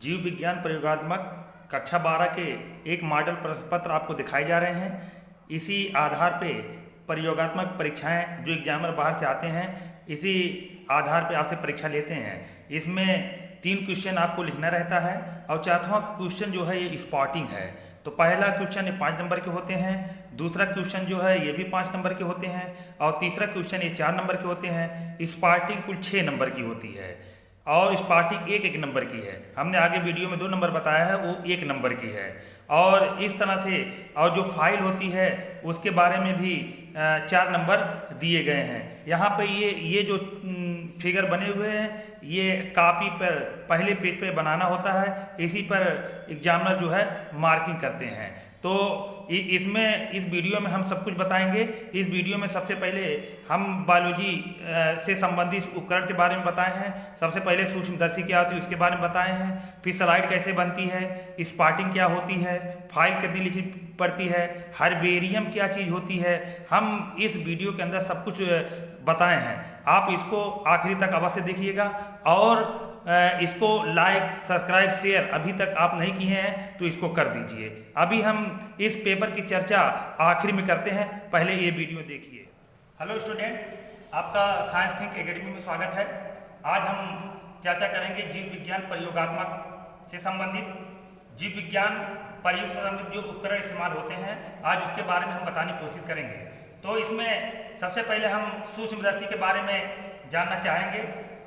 जीव विज्ञान प्रयोगात्मक कक्षा 12 के एक मॉडल प्रश्न पत्र आपको दिखाए जा रहे हैं। इसी आधार पे प्रयोगात्मक परीक्षाएं जो एग्जामिनर बाहर से आते हैं, इसी आधार पे आपसे परीक्षा लेते हैं। इसमें 3 क्वेश्चन आपको लिखना रहता है और चौथा क्वेश्चन जो है ये स्पॉटिंग है। तो पहला क्वेश्चन ये 5 नंबर के होते हैं, दूसरा क्वेश्चन जो है ये भी 5 नंबर के होते हैं और तीसरा क्वेश्चन ये 4 नंबर के होते हैं। स्पॉटिंग कुल 6 नंबर की होती है और स्पॉटिंग एक नंबर की है। हमने आगे वीडियो में 2 नंबर बताया है, वो 1 नंबर की है। और इस तरह से और जो फाइल होती है उसके बारे में भी 4 नंबर दिए गए हैं। यहाँ पे ये जो फिगर बने हुए हैं ये कापी पर पहले पेज पे बनाना होता है, इसी पर एग्जामिनर जो है मार्किंग करते हैं। तो इसमें इस वीडियो में हम सब कुछ बताएंगे। इस वीडियो में सबसे पहले हम बायोलॉजी से संबंधित उपकरण के बारे में बताए हैं। सबसे पहले सूक्ष्मदर्शी क्या होती है उसके बारे में बताए हैं, फिर स्लाइड कैसे बनती है, स्पॉटिंग क्या होती है, फाइल कितनी लिखनी पड़ती है, हर्बेरियम क्या चीज़ होती है, हम इस वीडियो के अंदर सब कुछ बताए हैं। आप इसको आखिरी तक अवश्य देखिएगा और इसको लाइक सब्सक्राइब शेयर अभी तक आप नहीं किए हैं तो इसको कर दीजिए। अभी हम इस पेपर की चर्चा आखिर में करते हैं, पहले ये वीडियो देखिए। हेलो स्टूडेंट, आपका साइंस थिंक एकेडमी में स्वागत है। आज हम चर्चा करेंगे जीव विज्ञान प्रयोगात्मक से संबंधित, जीव विज्ञान प्रयोग से संबंधित जो उपकरण इस्तेमाल होते हैं, आज उसके बारे में हम बताने की कोशिश करेंगे। तो इसमें सबसे पहले हम सूक्ष्मदर्शी के बारे में जानना चाहेंगे।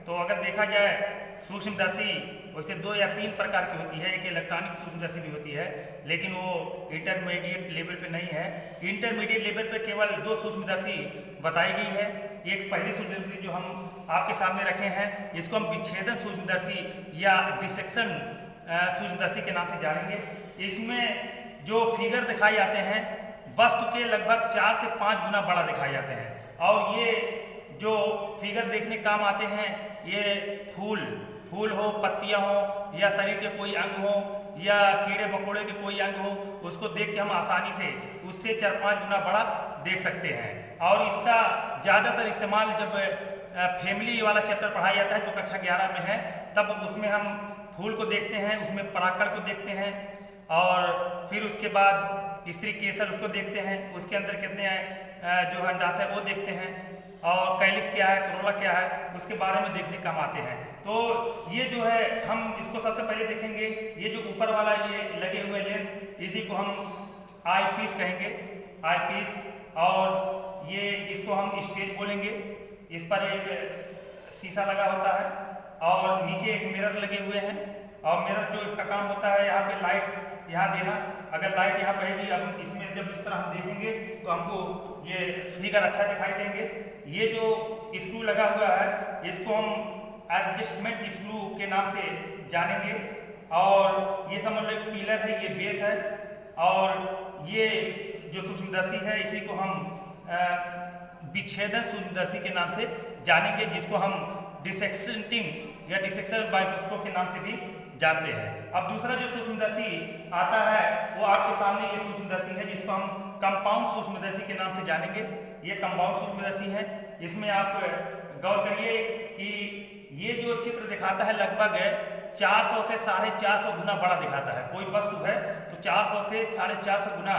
तो अगर देखा जाए सूक्ष्मदर्शी वैसे 2 या 3 प्रकार की होती है। एक इलेक्ट्रॉनिक सूक्ष्मदर्शी भी होती है, लेकिन वो इंटरमीडिएट लेवल पे नहीं है। इंटरमीडिएट लेवल पे केवल 2 सूक्ष्मदर्शी बताई गई है। एक पहली सूक्ष्मदर्शी जो हम आपके सामने रखे हैं, इसको हम विच्छेदन सूक्ष्मदर्शी या डिसेक्शन सूक्ष्मदर्शी के नाम से जानेंगे। इसमें जो फिगर दिखाए जाते हैं वस्तु के लगभग 4 से 5 गुना बड़ा दिखाए जाते हैं और ये जो फिगर देखने काम आते हैं, ये फूल हो, पत्तियां हो या शरीर के कोई अंग हो या कीड़े मकोड़े के कोई अंग हो, उसको देख के हम आसानी से उससे 4-5 गुना बड़ा देख सकते हैं। और इसका ज़्यादातर इस्तेमाल जब फैमिली वाला चैप्टर पढ़ाया जाता है जो कक्षा 11 में है, तब उसमें हम फूल को देखते हैं, उसमें परागकण को देखते हैं और फिर उसके बाद स्त्री केसर उसको देखते हैं, उसके अंदर कितने जो अंडाशय वो देखते हैं और कैलिस क्या है, कोरोला क्या है, उसके बारे में देखने काम आते हैं। तो ये जो है हम इसको सबसे पहले देखेंगे। ये जो ऊपर वाला ये लगे हुए लेंस, इसी को हम आई पीस कहेंगे, आई पीस। और ये इसको हम स्टेज बोलेंगे। इस पर एक शीशा लगा होता है और नीचे एक मिरर लगे हुए हैं और मिरर जो इसका काम होता है यहाँ पे लाइट यहाँ देना। अगर लाइट यहाँ पड़ेगी, अब इसमें जब इस तरह हम देखेंगे तो हमको ये फिगर अच्छा दिखाई देंगे। ये जो स्क्रू लगा हुआ है इसको हम एडजस्टमेंट स्क्रू के नाम से जानेंगे और ये समझ लो एक पिलर है, ये बेस है और ये जो सूक्ष्मदर्शी है इसी को हम विच्छेदन सूक्ष्मदर्शी के नाम से जानेंगे, जिसको हम डिसेक्शनिंग या डिसेक्शन माइक्रोस्कोप के नाम से भी जानते हैं। अब दूसरा जो सूक्ष्मदर्शी आता है वो आपके सामने ये सूक्ष्मदर्शी है, जिसको हम कंपाउंड सूक्ष्मदर्शी के नाम से जानेंगे। ये कंपाउंड सूक्ष्मदर्शी है। इसमें आप गौर करिए कि ये जो चित्र दिखाता है लगभग 400 से 450 गुना बड़ा दिखाता है। कोई वस्तु है तो 400 से 450 गुना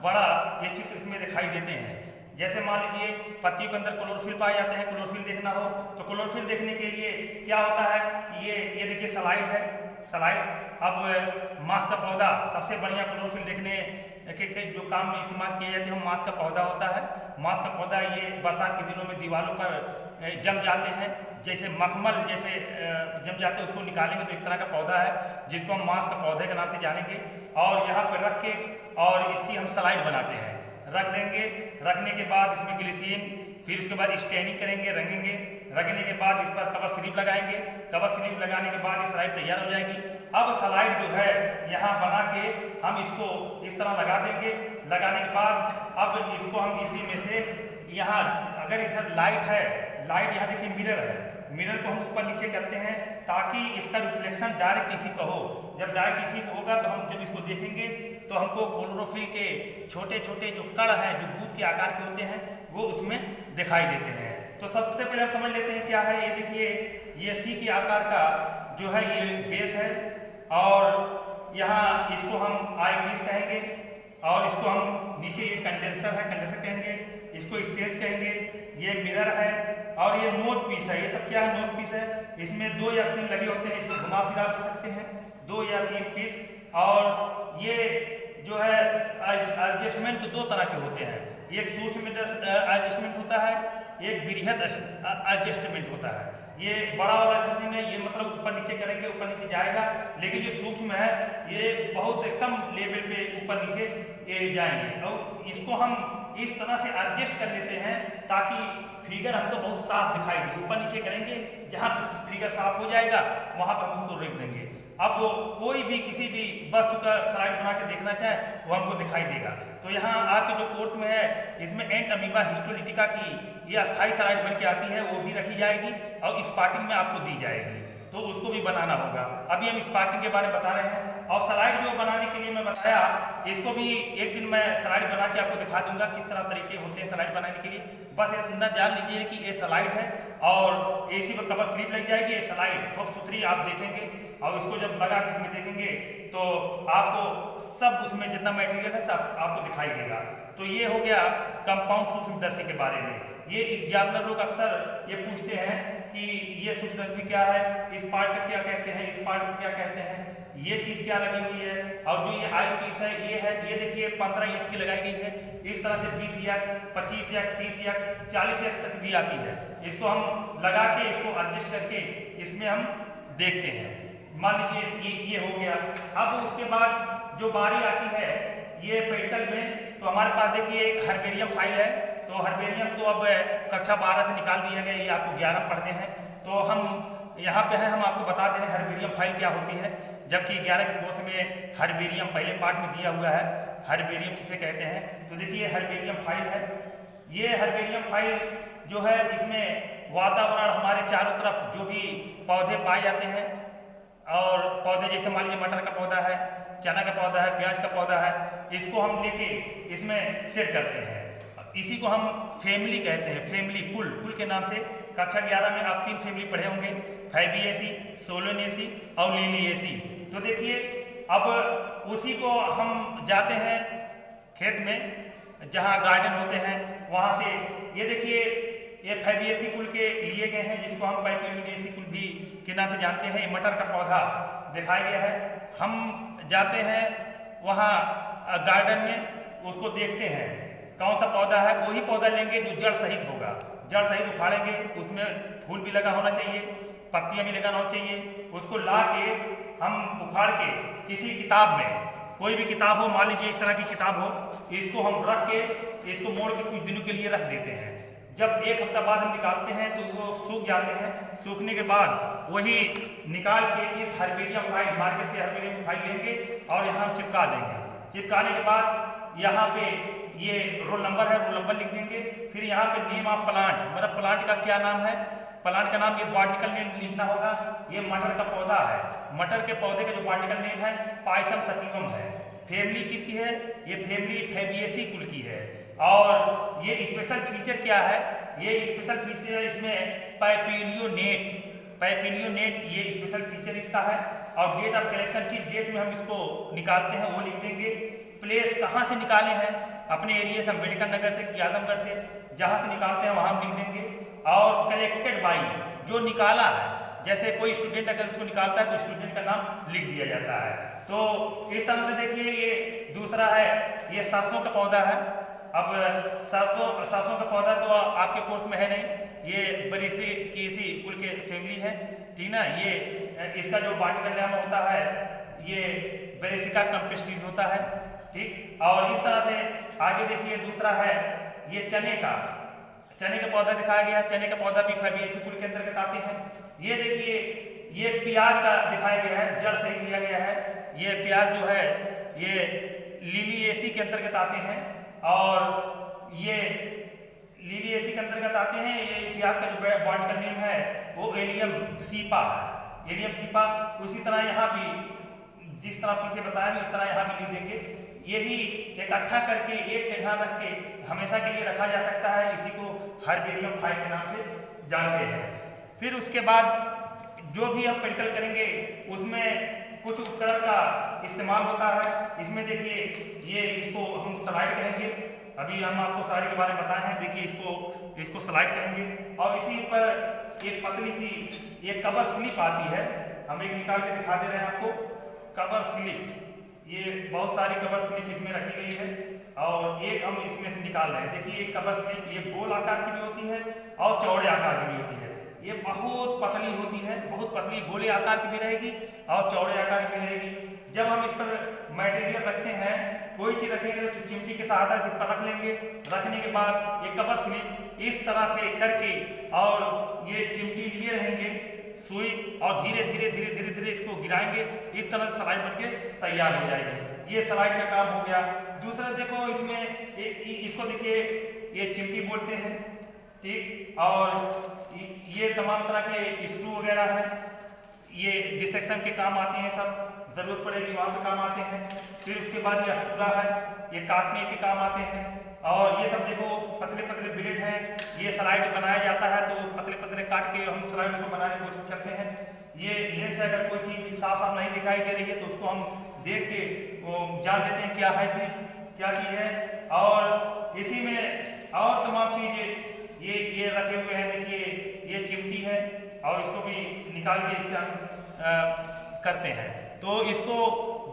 बड़ा ये चित्र इसमें दिखाई देते हैं। जैसे मान लीजिए पत्तियों के अंदर क्लोरोफिल पाए जाते हैं, क्लोरोफिल देखना हो तो क्लोरोफिल देखने के लिए क्या होता है कि ये देखिए स्लाइड है, स्लाइड। अब मांस का पौधा सबसे बढ़िया क्लोरोफिल देखने के जो काम में इस्तेमाल किए जाते हैं, मांस का पौधा होता है। मांस का पौधा ये बरसात के दिनों में दीवारों पर जम जाते हैं, जैसे मखमल जैसे जम जाते हैं, उसको निकालेंगे तो एक तरह का पौधा है जिसको हम मांस का पौधे के नाम से जानेंगे। और यहाँ पर रख के और इसकी हम स्लाइड बनाते हैं, रख देंगे। रखने के बाद इसमें ग्लिसरीन, फिर उसके बाद स्टेनिंग करेंगे, रंगेंगे। रंगने के बाद इस पर कवर स्लिप लगाएंगे। कवर स्लिप लगाने के बाद ये स्लाइड तैयार हो जाएगी। अब स्लाइड जो है यहाँ बना के हम इसको इस तरह लगा देंगे। लगाने के बाद अब इसको हम इसी में से यहाँ, अगर इधर लाइट है, लाइट यहाँ देखिए मिरर है, मिरर को हम ऊपर नीचे करते हैं ताकि इसका रिफ्लेक्शन डायरेक्ट इसी पर हो। जब डायरेक्ट इसी पर होगा तो हम जब इसको देखेंगे तो हमको क्लोरोफिल के छोटे छोटे जो कण हैं जो बूंद के आकार के होते हैं वो उसमें दिखाई देते हैं। तो सबसे पहले हम समझ लेते हैं क्या है। ये देखिए ये सी के आकार का जो है ये बेस है और यहाँ इसको हम आई पीस कहेंगे, और इसको हम नीचे ये कंडेंसर है, कंडेंसर कहेंगे, इसको स्टेज कहेंगे, ये मिरर है, और ये नोज पीस है। ये सब क्या है? नोज पीस है। इसमें 2 या 3 लगे होते हैं, इसको घुमा फिरा भी सकते हैं, 2 या 3 पीस। और ये जो है एडजस्टमेंट 2 तरह के होते हैं, एक सूक्ष्म एडजस्टमेंट होता है, एक बृहद एडजस्टमेंट होता है। ये बड़ा वाला एडजस्टमेंट है, ये मतलब ऊपर नीचे करेंगे, ऊपर नीचे जाएगा, लेकिन जो सूक्ष्म है ये बहुत कम लेवल पे ऊपर नीचे ये जाएंगे। और इसको हम इस तरह से एडजस्ट कर लेते हैं ताकि फिगर हमको बहुत साफ दिखाई दे। ऊपर नीचे करेंगे, जहाँ पर फिगर साफ हो जाएगा वहाँ पर हम उसको रख देंगे। अब कोई भी किसी भी वस्तु का स्लाइड बना के देखना चाहे वो हमको दिखाई देगा। तो यहाँ आपके जो कोर्स में है इसमें एंट अमीबा हिस्टोलिटिका की ये अस्थायी स्लाइड बन के आती है, वो भी रखी जाएगी और स्पार्टिंग में आपको दी जाएगी, तो उसको भी बनाना होगा। अभी हम स्पार्टिंग के बारे में बता रहे हैं। और स्लाइड जो बनाने के लिए मैं बताया, इसको भी एक दिन मैं स्लाइड बना के आपको दिखा दूंगा किस तरह तरीके होते हैं स्लाइड बनाने के लिए। बस इतना जान लीजिए कि ये स्लाइड है और इसी पर कवर स्लिप लग जाएगी। ये स्लाइड खूब सुथरी आप देखेंगे, और इसको जब लगा के इसमें देखेंगे तो आपको सब उसमें जितना मटेरियल है सब आपको दिखाई देगा। तो ये हो गया कंपाउंड सूक्ष्मदर्शी के बारे में। ये एग्जामिनर लोग अक्सर ये पूछते हैं कि ये सूक्ष्मदर्शी क्या है, इस पार्ट का क्या कहते हैं, इस पार्ट को क्या कहते हैं, ये चीज़ क्या लगी हुई है। और जो ये आई पीस है ये है, ये देखिए 15 एक्स की लगाई गई है। इस तरह से 20 एक्स, 25 एक्स, 30 एक्स, 40 एक्स तक भी आती है। इसको हम लगा के इसको एडजस्ट करके इसमें हम देखते हैं। मान लीजिए ये हो गया। अब उसके बाद जो बारी आती है ये प्रैक्टिकल में, तो हमारे पास देखिए एक हर्बेरियम फाइल है। तो हर्बेरियम तो अब कक्षा 12 से निकाल दिया गया, ये आपको 11 पढ़ने हैं। तो हम यहाँ पे है, हम आपको बता दे रहे हैं हर्बेरियम फाइल क्या होती है, जबकि 11 के कोर्स में हर्बेरियम पहले पार्ट में दिया हुआ है, हर्बेरियम किसे कहते हैं। तो देखिए हर्बेरियम फाइल है। ये हर्बेरियम फाइल जो है इसमें वातावरण हमारे चारों तरफ जो भी पौधे पाए जाते हैं, और पौधे जैसे मान लीजिए मटर का पौधा है, चना का पौधा है, प्याज का पौधा है, इसको हम लेके इसमें सेट करते हैं। इसी को हम फैमिली कहते हैं, फैमिली कुल के नाम से। कक्षा 11 में आप 3 फैमिली पढ़े होंगे, फैबिएसी, सोलोनेसी और लिलिएसी। तो देखिए अब उसी को हम जाते हैं खेत में जहाँ गार्डन होते हैं, वहाँ से ये देखिए ये फैबिएसी कुल के लिए गए हैं, जिसको हम पैपिलिनेसी कुल भी के नाम से जानते हैं। ये मटर का पौधा दिखाया गया है। हम जाते हैं वहाँ गार्डन में, उसको देखते हैं कौन सा पौधा है, वही पौधा लेंगे जो जड़ सहित होगा। जड़ सहित उखाड़ेंगे, उसमें फूल भी लगा होना चाहिए, पत्तियाँ भी लगाना होना चाहिए। उसको ला के हम उखाड़ के किसी किताब में, कोई भी किताब हो, मान लीजिए इस तरह की किताब हो, इसको हम रख के इसको मोड़ के कुछ दिनों के लिए रख देते हैं। जब 1 हफ्ता बाद हम निकालते हैं तो वो सूख जाते हैं। सूखने के बाद वही निकाल के इस हर्बेरियम फाइल, मार्केट से हर्बेरियम फाइल लेंगे और यहाँ हम चिपका देंगे। चिपकाने के बाद यहाँ पे ये रोल नंबर है, रोल नंबर लिख देंगे। फिर यहाँ पे नेम ऑफ प्लांट, मतलब प्लांट का क्या नाम है, प्लांट का नाम ये बॉटनिकल नेम लिखना होगा। ये मटर का पौधा है, मटर के पौधे का जो बॉटनिकल नेम है पाइसम सटिवम है। फैमिली किसकी है? ये फैमिली फैबिएसी कुल की है। और ये स्पेशल फीचर क्या है? ये स्पेशल फीचर इसमें पैपिलियोनेट ये स्पेशल फीचर इसका है। और डेट ऑफ कलेक्शन, किस डेट में हम इसको निकालते हैं वो लिख देंगे। प्लेस कहाँ से निकाले हैं, अपने एरिया से, अम्बेडकर नगर से कि आजमगढ़ से, जहाँ से निकालते हैं वहाँ हम लिख देंगे। और कलेक्टेड बाई, जो निकाला है, जैसे कोई स्टूडेंट अगर उसको निकालता है तो स्टूडेंट का नाम लिख दिया जाता है। तो इस तरह से देखिए ये दूसरा है, ये सरसों का पौधा है। अब सरसों का पौधा तो आपके कोर्स में है नहीं, ये बरेसी कुल के फैमिली है, ठीक ना। ये इसका जो बॉटनिकल नाम होता है ये बेरेसिका कंपेस्टिस होता है, ठीक। और इस तरह से आगे देखिए दूसरा है ये चने का पौधा दिखाया गया है। चने का पौधा भी फैबिएसी कुल के अंतर्गत आते हैं। ये देखिए ये प्याज का दिखाया गया है, जड़ सही दिया गया है। ये प्याज जो है ये लिलिएसी के अंतर्गत आते हैं, और ये लिलिएसी के अंतर्गत आते हैं। ये प्याज का जो बॉटनिकल नेम है वो एलियम सीपा है, एलियम सीपा। उसी तरह यहाँ भी जिस तरह पीछे बताया उस तरह यहाँ भी लिख देंगे। यही इकट्ठा करके एक जगह रख के हमेशा के लिए रखा जा सकता है। इसी को हर्बेरियम फाइल के नाम से जानते हैं। फिर उसके बाद जो भी हम प्रैक्टिकल करेंगे उसमें कुछ उपकरण का इस्तेमाल होता है। इसमें देखिए ये इसको हम स्लाइड कहेंगे, अभी हम आपको स्लाइड के बारे में बताए हैं। देखिए इसको स्लाइड कहेंगे और इसी पर एक पतली सी एक कवर स्लिप आती है, हम एक निकाल के दिखा दे रहे हैं आपको। कवर स्लिप, ये बहुत सारी कवर स्लिप इसमें रखी गई है और एक हम इसमें से निकाल रहे हैं। देखिए एक कवर स्लिप ये गोल आकार की भी होती है और चौड़े आकार की भी होती है। ये बहुत पतली होती है, बहुत पतली गोले आकार की भी रहेगी और चौड़े आकार की भी रहेगी। जब हम इस पर मटेरियल रखते हैं, कोई चीज़ रखेंगे तो चिमटी की सहायता से इस पर रख लेंगे। रखने के बाद ये कवर स्लिप इस तरह से करके और ये चिमटी लिए रहेंगे सुई और धीरे धीरे धीरे धीरे धीरे इसको गिराएंगे। इस तरह से स्लाइड बनके तैयार हो जाएगी। ये स्लाइड का काम हो गया। दूसरा देखो इसमें इसको देखिए ये चिमटी बोलते हैं, ठीक। और ये तमाम तरह के स्क्रू वगैरह है, ये डिसेक्शन के काम आते हैं, सब जरूरत पड़ेगी वहाँ पे काम आते हैं। फिर उसके बाद ये अस्पुरा है, ये काटने के काम आते हैं। और ये सब देखो पतले पतले ब्लेड हैं, ये स्लाइड बनाया जाता है तो पतले पतले काट के हम स्लाइड को बनाने की कोशिश करते हैं। ये लेंस से अगर कोई चीज़ साफ साफ नहीं दिखाई दे रही है तो उसको हम देख के जान लेते हैं क्या है चीज़, क्या चीज़ है। और इसी में और तमाम चीज़ें ये रखे हुए हैं। देखिए ये चिमटी है और इसको भी निकाल के इससे हम करते हैं। तो इसको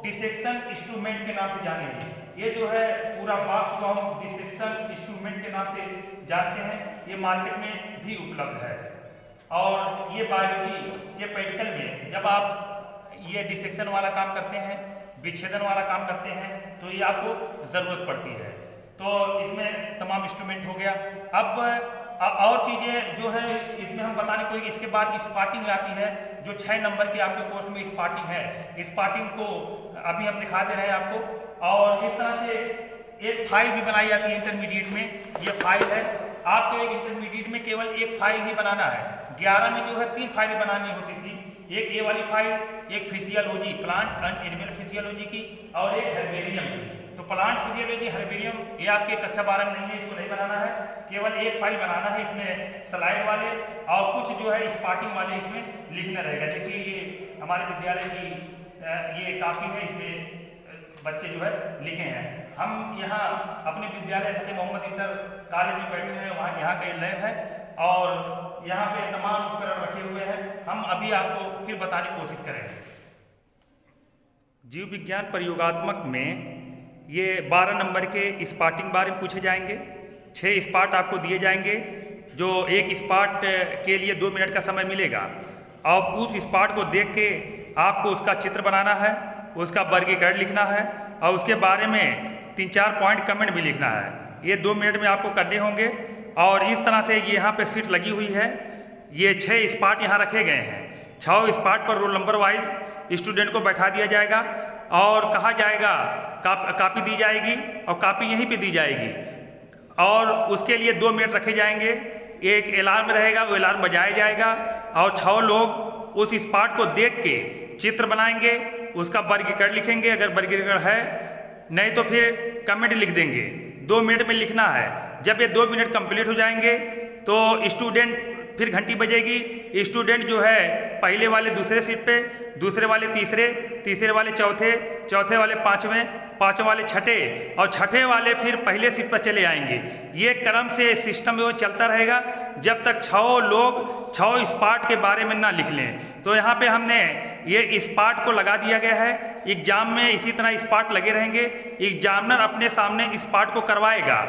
डिसेक्शन इंस्ट्रूमेंट के नाम से जानेंगे। ये जो है पूरा बॉक्स को हम डिसेक्शन इंस्ट्रूमेंट के नाम से जानते हैं। ये मार्केट में भी उपलब्ध है। और ये बायोलॉजी ये प्रैक्टिकल में जब आप ये डिसेक्शन वाला काम करते हैं, विच्छेदन वाला काम करते हैं, तो ये आपको ज़रूरत पड़ती है। तो इसमें तमाम इंस्ट्रूमेंट हो गया। अब और चीज़ें जो है इसमें हम बताने को, इसके बाद स्पार्टिंग आती है जो 6 नंबर के आपके कोर्स में स्पार्टिंग है। स्पार्टिंग को अभी हम दिखा दे रहे हैं आपको। और इस तरह से एक फाइल भी बनाई जाती है इंटरमीडिएट में। ये फाइल है आपके इंटरमीडिएट में, केवल एक फाइल ही बनाना है। 11 में जो है 3 फाइलें बनानी होती थी। एक ये वाली फाइल, एक physiology plant and animal physiology की और एक हर्बेरियम की। तो प्लांट फिजियोलॉजी हर्बेरियम ये आपके कक्षा 12 में नहीं है, इसको नहीं बनाना है। केवल एक फाइल बनाना है, इसमें स्लाइड वाले और कुछ जो है स्पार्टिंग वाले इसमें लिखना रहेगा। देखिए ये हमारे विद्यालय की ये काफ़ी है, इसमें बच्चे जो है लिखे हैं। हम यहाँ अपने विद्यालय फतेह मोहम्मद इंटर कॉलेज में बैठे हुए हैं, वहाँ यहाँ का लैब है और यहाँ पे तमाम उपकरण रखे हुए हैं। हम अभी आपको फिर बताने की कोशिश करेंगे। जीव विज्ञान प्रयोगात्मक में ये 12 नंबर के स्पार्टिंग बारे में पूछे जाएंगे। 6 स्पार्ट आपको दिए जाएंगे, जो एक स्पार्ट के लिए 2 मिनट का समय मिलेगा। अब उस स्पार्ट को देख के आपको उसका चित्र बनाना है, उसका वर्गीकरण लिखना है और उसके बारे में 3-4 पॉइंट कमेंट भी लिखना है। ये 2 मिनट में आपको करने होंगे। और इस तरह से ये यहाँ पे सीट लगी हुई है। ये 6 स्पार्ट यहाँ रखे गए हैं। 6 स्पार्ट पर रोल नंबर वाइज स्टूडेंट को बैठा दिया जाएगा और कहा जाएगा कापी दी जाएगी और कापी यहीं पे दी जाएगी। और उसके लिए 2 मिनट रखे जाएंगे। एक अलार्म रहेगा, वो अलार्म बजाया जाएगा और 6 लोग उस स्पार्ट को देख के चित्र बनाएंगे, उसका वर्गीकरण लिखेंगे अगर वर्गीकरण है, नहीं तो फिर कमेंट लिख देंगे। 2 मिनट में लिखना है। जब ये 2 मिनट कंप्लीट हो जाएंगे तो स्टूडेंट फिर घंटी बजेगी। स्टूडेंट जो है पहले वाले दूसरे सीट पे, दूसरे वाले तीसरे, तीसरे वाले चौथे, चौथे वाले पाँचवें, पाँचवें वाले छठे और छठे वाले फिर पहले सीट पर चले आएंगे। ये क्रम से सिस्टम वो चलता रहेगा जब तक 6 लोग 6 स्पार्ट के बारे में ना लिख लें। तो यहाँ पे हमने ये स्पार्ट को लगा दिया गया है। एग्जाम में इसी तरह स्पार्ट लगे रहेंगे। एग्जामिनर अपने सामने स्पार्ट को करवाएगा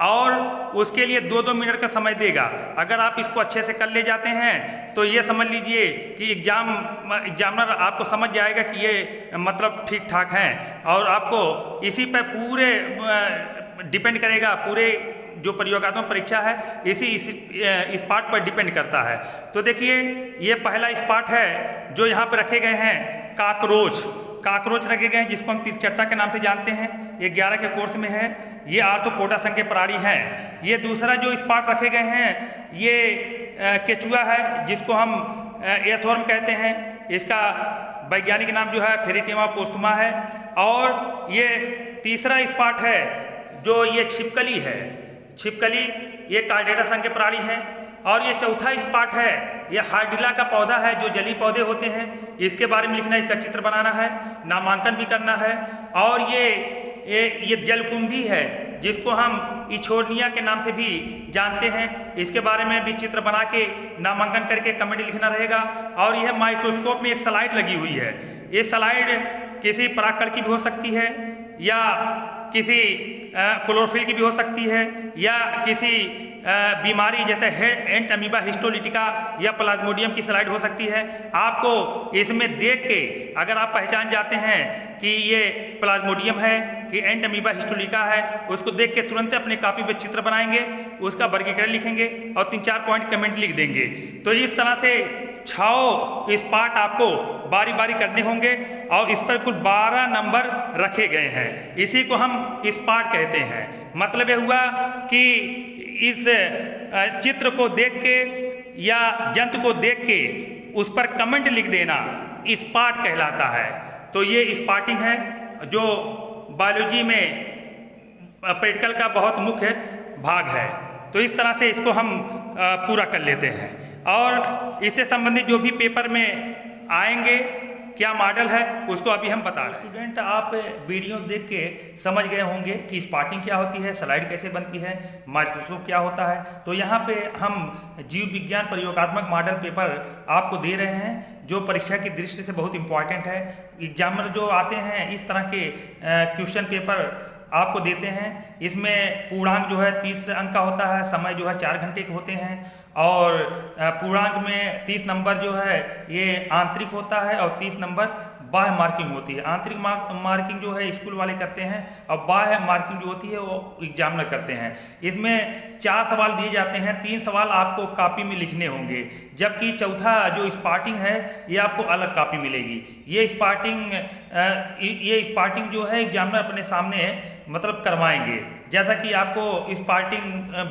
और उसके लिए 2-2 मिनट का समय देगा। अगर आप इसको अच्छे से कर ले जाते हैं तो ये समझ लीजिए कि एग्जामिनर आपको समझ जाएगा कि ये मतलब ठीक ठाक हैं और आपको इसी पे पूरे डिपेंड करेगा। पूरे जो प्रयोगात्मक परीक्षा है इसी स्पार्ट पर डिपेंड करता है। तो देखिए ये पहला स्पार्ट है जो यहाँ पर रखे गए हैं, काकरोच रखे गए हैं, जिसको हम तिरचट्टा के नाम से जानते हैं। ये 11 के कोर्स में है। ये आर्थ्रोपोडा संघ के प्राणी हैं। ये दूसरा जो स्पार्ट रखे गए हैं ये केचुआ है, जिसको हम एर्थवर्म कहते हैं। इसका वैज्ञानिक नाम जो है फेरिटिमा पोस्टुमा है। और ये तीसरा स्पार्ट है जो ये छिपकली है। छिपकली ये कार्डेटा संघ के प्राणी हैं और ये चौथा स्पार्ट है, ये हार्डिला का पौधा है जो जली पौधे होते हैं, इसके बारे में लिखना है, इसका चित्र बनाना है, नामांकन भी करना है। और ये जलकुंभी है जिसको हम इछोरनिया के नाम से भी जानते हैं, इसके बारे में भी चित्र बना के नामांकन करके कमेंट लिखना रहेगा। और यह माइक्रोस्कोप में एक स्लाइड लगी हुई है, ये स्लाइड किसी परागकण की भी हो सकती है या किसी क्लोरोफिल की भी हो सकती है या किसी बीमारी जैसे एंट अमीबा हिस्टोलिटिका या प्लाज्मोडियम की स्लाइड हो सकती है। आपको इसमें देख के अगर आप पहचान जाते हैं कि ये प्लाज्मोडियम है कि एंट अमीबा हिस्टोलिटिका है, उसको देख के तुरंत अपने कॉपी पे चित्र बनाएंगे, उसका वर्गीकरण लिखेंगे और 3-4 पॉइंट कमेंट लिख देंगे। तो इस तरह से 6 स्पार्ट आपको बारी बारी करने होंगे और इस पर कुल 12 नंबर रखे गए हैं, इसी को हम स्पार्ट कहते हैं। मतलब यह हुआ कि इस चित्र को देख के या जंतु को देख के उस पर कमेंट लिख देना स्पार्ट कहलाता है। तो ये स्पार्टिंग है जो बायोलॉजी में प्रैक्टिकल का बहुत मुख्य भाग है। तो इस तरह से इसको हम पूरा कर लेते हैं और इससे संबंधित जो भी पेपर में आएंगे क्या मॉडल है उसको अभी हम बता रहे हैं। स्टूडेंट, आप वीडियो देख के समझ गए होंगे कि स्पार्टिंग क्या होती है, स्लाइड कैसे बनती है, माइक्रोस्कोप क्या होता है। तो यहाँ पे हम जीव विज्ञान प्रयोगात्मक मॉडल पेपर आपको दे रहे हैं जो परीक्षा की दृष्टि से बहुत इंपॉर्टेंट है। एग्जामिनर जो आते हैं इस तरह के क्वेश्चन पेपर आपको देते हैं। इसमें पूर्णांक जो है 30 अंक का होता है, समय जो है 4 घंटे के होते हैं और पूर्णांक में 30 नंबर जो है ये आंतरिक होता है और 30 नंबर बाह्य मार्किंग होती है। आंतरिक मार्किंग जो है स्कूल वाले करते हैं और बाह्य मार्किंग जो होती है वो एग्जामिनर करते हैं। इसमें 4 सवाल दिए जाते हैं, 3 सवाल आपको कॉपी में लिखने होंगे, जबकि चौथा जो स्पार्टिंग है ये आपको अलग कॉपी मिलेगी। ये स्पार्टिंग जो है एग्जामिनर अपने सामने मतलब करवाएंगे। जैसा कि आपको स्पार्टिंग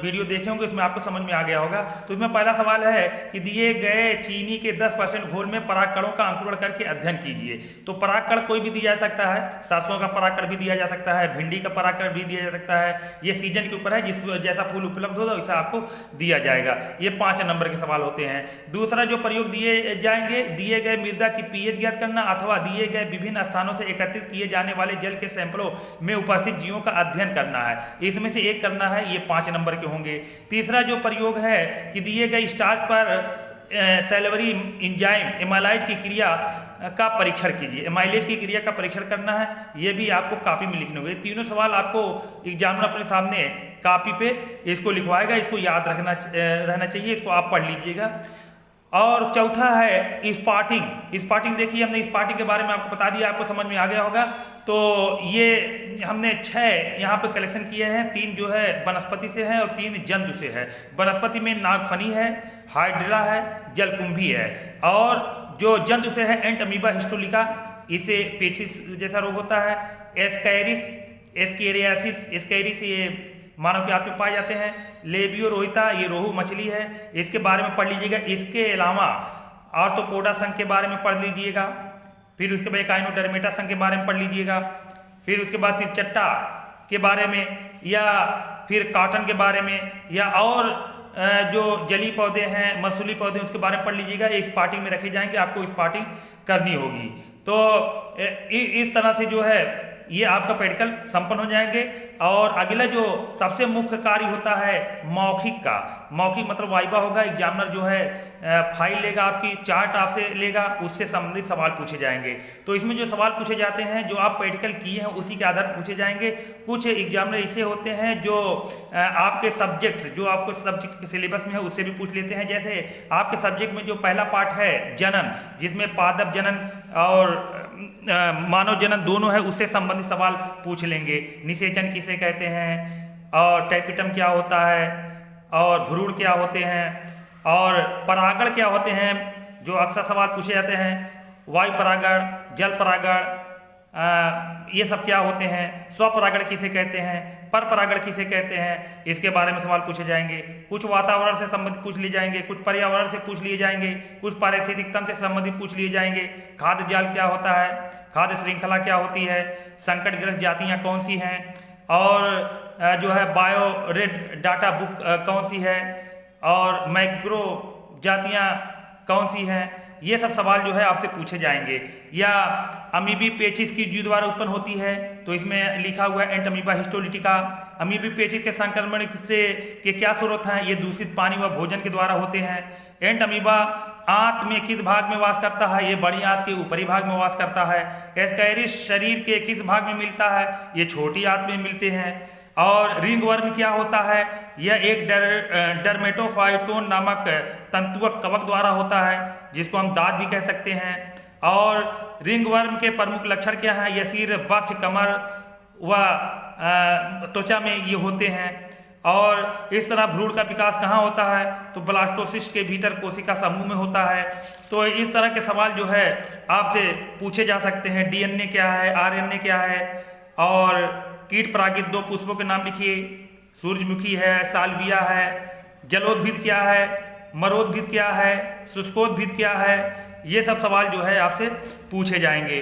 वीडियो देखे होंगे उसमें आपको समझ में आ गया होगा। तो इसमें पहला सवाल है कि दिए गए चीनी के 10% घोल में परागकणों का अंकुरण करके अध्ययन कीजिए। तो परागकण कोई भी दिया जा सकता है, सरसों का परागकण भी दिया जा सकता है, भिंडी का परागकण भी दिया जा सकता है। ये सीजन के ऊपर है, जिस जैसा फूल उपलब्ध होगा वैसा आपको दिया जाएगा। ये 5 नंबर के सवाल होते हैं। दूसरा जो प्रयोग दिए जाएंगे, दिए गए मृदा की पीएच ज्ञात करना अथवा दिए गए विभिन्न स्थानों से एकत्रित किए जाने वाले जल के सैंपलों में उपस्थित जीवों का अध्ययन करना है। इसमें से एक करना है, ये 5 नंबर के होंगे। तीसरा जो प्रयोग है कि दिए गए स्टार्च पर सेलेवरी इंजाइम एमाइलेज की क्रिया का परीक्षण कीजिए। एमाइलेज की क्रिया का परीक्षण करना है, ये भी आपको कॉपी में लिखने होंगे। तीनों सवाल आपको एग्जामिनर अपने सामने कॉपी पे इसको लिखवाएगा, इसको याद रहना चाहिए, इसको आप पढ़ लीजिएगा। और चौथा है स्पार्टिंग देखिए, हमने स्पार्टिंग के बारे में आपको बता दिया, आपको समझ में आ गया होगा। तो ये हमने 6 यहाँ पे कलेक्शन किए हैं, 3 जो है वनस्पति से है और 3 जंतु से है। वनस्पति में नागफनी है, हाइड्रा है, जलकुंभी है और जो जंतु से है एंट अमीबा हिस्टोलिका, इसे पेचिस जैसा रोग होता है। एस्केरियासिस ये मानव के हाथ में पाए जाते हैं। लेबियो रोहिता ये रोहू मछली है, इसके बारे में पढ़ लीजिएगा। इसके अलावा आर्थ्रोपोडा संघ के बारे में पढ़ लीजिएगा। फिर उसके बाद एकाइनोडर्मेटा संघ के बारे में पढ़ लीजिएगा। फिर उसके बाद तिरचट्टा के बारे में या फिर कॉटन के बारे में या और जो जली पौधे हैं, मसूली पौधे उसके बारे में पढ़ लीजिएगा। ये स्पार्टिंग में रखे जाएंगे, आपको स्पार्टिंग करनी होगी। तो इस तरह से जो है ये आपका प्रैक्टिकल संपन्न हो जाएंगे। और अगला जो सबसे मुख्य कार्य होता है मौखिक का, मौखिक मतलब वाइवा होगा। एग्जामिनर जो है फाइल लेगा, आपकी चार्ट आपसे लेगा, उससे संबंधित सवाल पूछे जाएंगे। तो इसमें जो सवाल पूछे जाते हैं जो आप प्रैक्टिकल किए हैं उसी के आधार पर पूछे जाएंगे। कुछ एग्जामिनर ऐसे होते हैं जो आपके सब्जेक्ट जो आपको सब्जेक्ट के सिलेबस में है उससे भी पूछ लेते हैं। जैसे आपके सब्जेक्ट में जो पहला पार्ट है जनन, जिसमें पादप जनन और मानव जनन दोनों है, उससे संबंधित सवाल पूछ लेंगे। निषेचन किसे कहते हैं और टैपिटम क्या होता है और भ्रूण क्या होते हैं और परागण क्या होते हैं, जो अक्सर सवाल पूछे जाते हैं। वायु परागण, जल परागण, ये सब क्या होते हैं। स्वपरागण किसे कहते हैं, पर परागण किसे कहते हैं, इसके बारे में सवाल पूछे जाएंगे। कुछ वातावरण से संबंधित पूछ लिए जाएंगे, कुछ पर्यावरण से पूछ लिए जाएंगे, कुछ पारिस्थितिक तंत्र से संबंधित पूछ लिए जाएंगे। खाद्य जाल क्या होता है, खाद्य श्रृंखला क्या होती है, संकटग्रस्त जातियाँ कौन सी हैं और जो है बायो रेड डाटा बुक कौन सी है और मैक्रो जातियाँ कौन सी हैं, ये सब सवाल जो है आपसे पूछे जाएंगे। या अमीबी पेचिस की जीव द्वारा उत्पन्न होती है, तो इसमें लिखा हुआ है एंट अमीबा हिस्टोलिटिका। अमीबी पेचिस के संक्रमण से के क्या स्रोत हैं, ये दूषित पानी व भोजन के द्वारा होते हैं। एंट अमीबा आंत में किस भाग में वास करता है, ये बड़ी आंत के ऊपरी भाग में वास करता है। एस्कैरिस शरीर के किस भाग में मिलता है, ये छोटी आंत में मिलते हैं। और रिंगवर्म क्या होता है, यह एक डर्मेटोफाइटोन नामक तंतुअक कवक द्वारा होता है, जिसको हम दांत भी कह सकते हैं। और रिंगवर्म के प्रमुख लक्षण क्या हैं, यह सिर, वक्ष, कमर व त्वचा में ये होते हैं। और इस तरह भ्रूण का विकास कहाँ होता है, तो ब्लास्टोसिस्ट के भीतर कोशिका समूह में होता है। तो इस तरह के सवाल जो है आपसे पूछे जा सकते हैं। डीएनए क्या है, आरएनए क्या है, और कीट परागित 2 पुष्पों के नाम लिखिए। सूरजमुखी है, साल्विया है। जलोद्भिद क्या है, मरोद्भिद क्या है, शुष्कोद्भिद क्या है, ये सब सवाल जो है आपसे पूछे जाएंगे।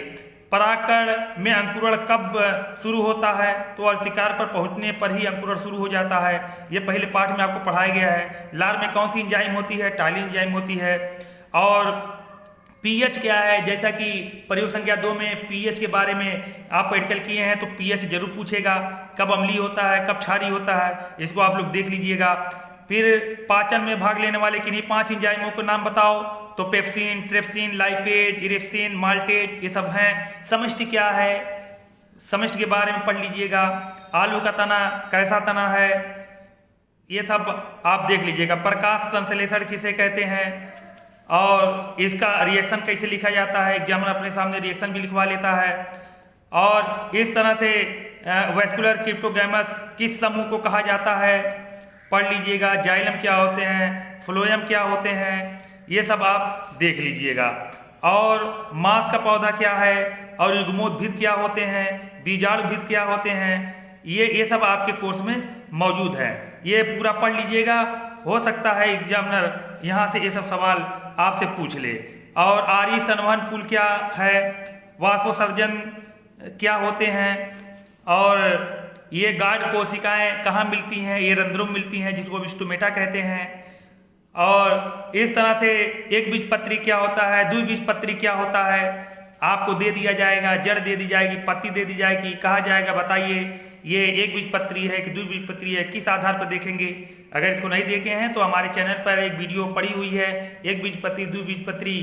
परागकण में अंकुरण कब शुरू होता है, तो अर्तिकार पर पहुंचने पर ही अंकुरण शुरू हो जाता है, ये पहले पाठ में आपको पढ़ाया गया है। लार में कौन सी एंजाइम होती है, टाइलिन एंजाइम होती है। और पीएच क्या है, जैसा कि प्रयोग संख्या 2 में पीएच के बारे में आप प्रैक्टिकल किए हैं, तो पीएच जरूर पूछेगा। कब अम्लीय होता है, कब क्षारीय होता है, इसको आप लोग देख लीजिएगा। फिर पाचन में भाग लेने वाले किन्हीं 5 एंजाइमों के नाम बताओ, तो पेप्सिन, ट्रिप्सिन, लाइपेज, इरिप्सिन, माल्टेज, ये सब हैं। समष्टि क्या है, समष्टि के बारे में पढ़ लीजिएगा। आलू का तना कैसा तना है, ये सब आप देख लीजिएगा। प्रकाश संश्लेषण किसे कहते हैं, और इसका रिएक्शन कैसे लिखा जाता है, एग्जामिनर अपने सामने रिएक्शन भी लिखवा लेता है। और इस तरह से वैस्कुलर क्रिप्टोगैमस किस समूह को कहा जाता है, पढ़ लीजिएगा। जाइलम क्या होते हैं, फ्लोएम क्या होते हैं, ये सब आप देख लीजिएगा। और मांस का पौधा क्या है, और युग्मोद्भिद क्या होते हैं, बीजाणुभिद क्या होते हैं, ये सब आपके कोर्स में मौजूद है। ये पूरा पढ़ लीजिएगा, हो सकता है एग्जामिनर यहाँ से ये सब सवाल आपसे पूछ ले। और आर्य संवहन पुल क्या है, वाष्पोत्सर्जन क्या होते हैं, और ये गार्ड कोशिकाएं कहाँ मिलती हैं, ये रंध्रों में मिलती हैं, जिसको स्टोमेटा कहते हैं। और इस तरह से एक बीजपत्री क्या होता है, द्विबीजपत्री क्या होता है, आपको दे दिया जाएगा। जड़ दे दी जाएगी, पत्ती दे दी जाएगी, कहा जाएगा बताइए ये एक बीजपत्री है कि द्विबीजपत्री है, किस आधार पर देखेंगे। अगर इसको नहीं देखे हैं तो हमारे चैनल पर एक वीडियो पड़ी हुई है, एक बीजपत्री द्विबीजपत्री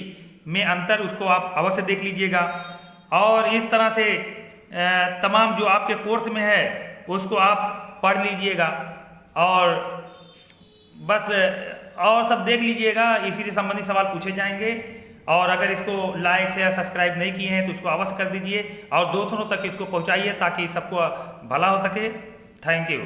में अंतर, उसको आप अवश्य देख लीजिएगा। और इस तरह से तमाम जो आपके कोर्स में है उसको आप पढ़ लीजिएगा। और बस और सब देख लीजिएगा, इसी से संबंधित सवाल पूछे जाएंगे। और अगर इसको लाइक शेयर सब्सक्राइब नहीं किए हैं तो इसको अवश्य कर दीजिए, और दोस्तों तक इसको पहुंचाइए ताकि सबको भला हो सके। Thank you.